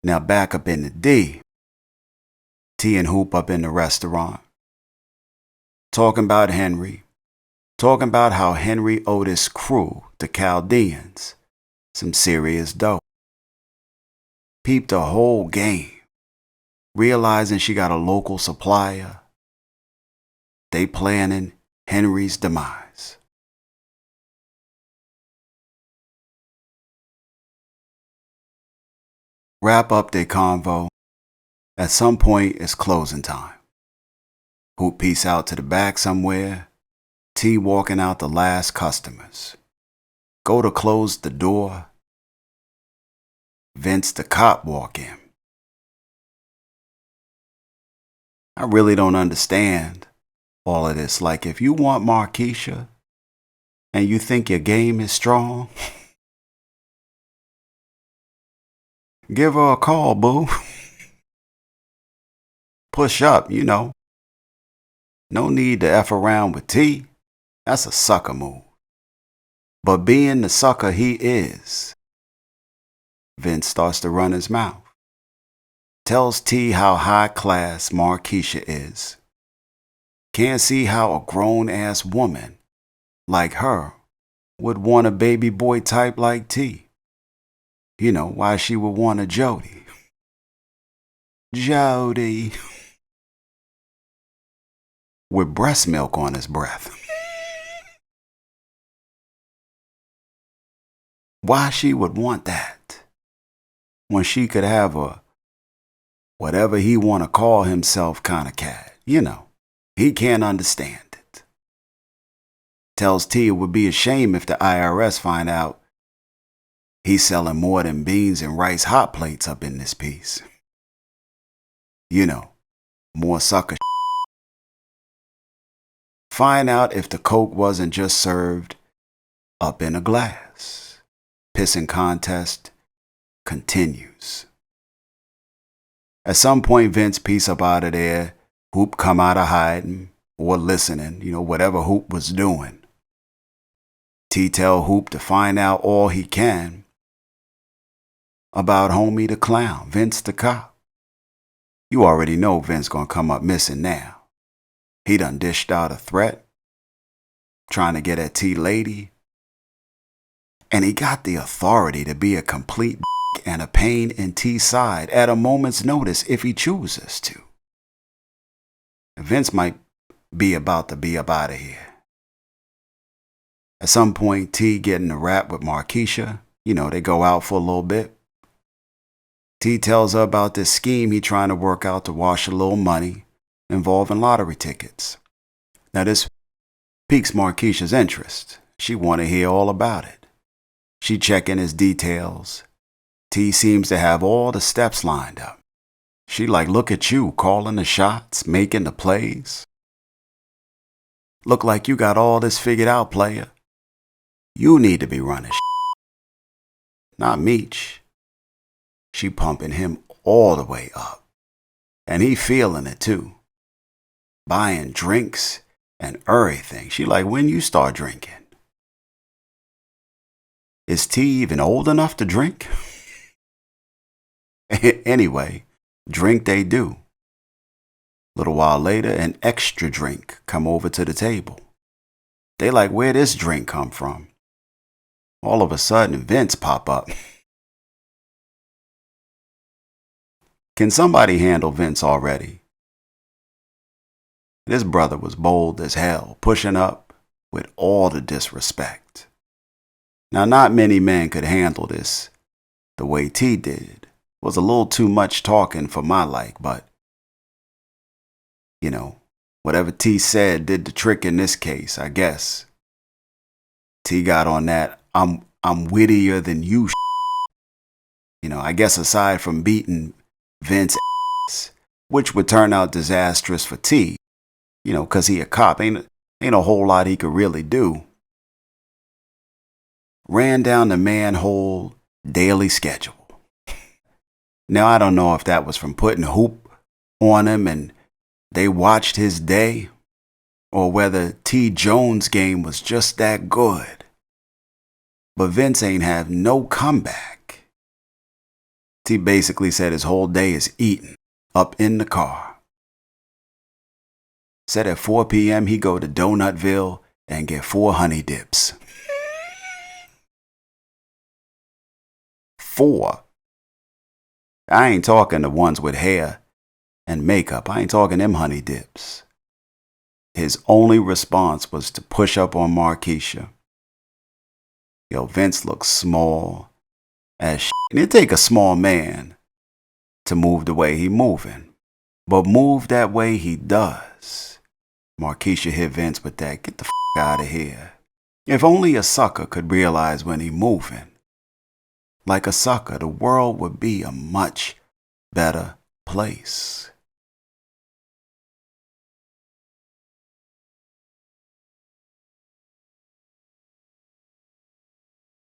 Now back up in the D. T and Hoop up in the restaurant. Talking about Henri. Talking about how Henri owed his crew, the Chaldeans, some serious dough. Peeped the whole game. Realizing she got a local supplier. They planning Henri's demise. Wrap up their convo. At some point, it's closing time. Hoop peace out to the back somewhere. T walking out the last customers. Go to close the door. Vince the cop walk in. I really don't understand all of this. Like, if you want Markesha and you think your game is strong, give her a call, boo. Push up, you know. No need to F around with T. That's a sucker move. But being the sucker he is, Vince starts to run his mouth. Tells T how high class Markesha is. Can't see how a grown-ass woman like her would want a baby boy type like T. You know, why she would want a Jody. Jody. With breast milk on his breath. Why she would want that when she could have a whatever he want to call himself kind of cat. You know, he can't understand it. Tells T it would be a shame if the IRS find out he's selling more than beans and rice hot plates up in this piece. You know, more sucker. Find out if the Coke wasn't just served up in a glass. Pissing contest continues. At some point, Vince piece up out of there. Hoop come out of hiding or listening, you know, whatever Hoop was doing. T tell Hoop to find out all he can about homie the clown, Vince the cop. You already know Vince gonna come up missing now. He done dished out a threat, trying to get at T lady. And he got the authority to be a complete and a pain in T's side at a moment's notice if he chooses to. Vince might be about to be up out of here. At some point, T getting a rap with Markesha. You know, they go out for a little bit. T tells her about this scheme he trying to work out to wash a little money involving lottery tickets. Now this piques Markesha's interest. She want to hear all about it. She checking his details. T seems to have all the steps lined up. She like, look at you, calling the shots, making the plays. Look like you got all this figured out, player. You need to be running not Meech. She pumping him all the way up. And he feeling it too. Buying drinks and everything. She like, when you start drinking? Is T even old enough to drink? Anyway, drink they do. Little while later, an extra drink come over to the table. They like, where this drink come from? All of a sudden, Vince pop up. Can somebody handle Vince already? This brother was bold as hell, pushing up with all the disrespect. Now, not many men could handle this the way T did. It was a little too much talking for my like, but, you know, whatever T said did the trick in this case, I guess. T got on that, I'm wittier than you. You know, I guess aside from beating Vince ass, which would turn out disastrous for T, you know, because he a cop. Ain't a whole lot he could really do. Ran down the manhole daily schedule. Now, I don't know if that was from putting Hoop on him and they watched his day, or whether T Jones' game was just that good. But Vince ain't have no comeback. T basically said his whole day is eating up in the car. Said at 4 p.m. he go to Donutville and get 4 honey dips. 4. I ain't talking the ones with hair and makeup. I ain't talking them honey dips. His only response was to push up on Markesha. Yo, Vince looks small as shit. And it take a small man to move the way he moving. But move that way he does. Markesha hit Vince with that, get the f*** out of here. If only a sucker could realize when he moving. Like a sucker, the world would be a much better place.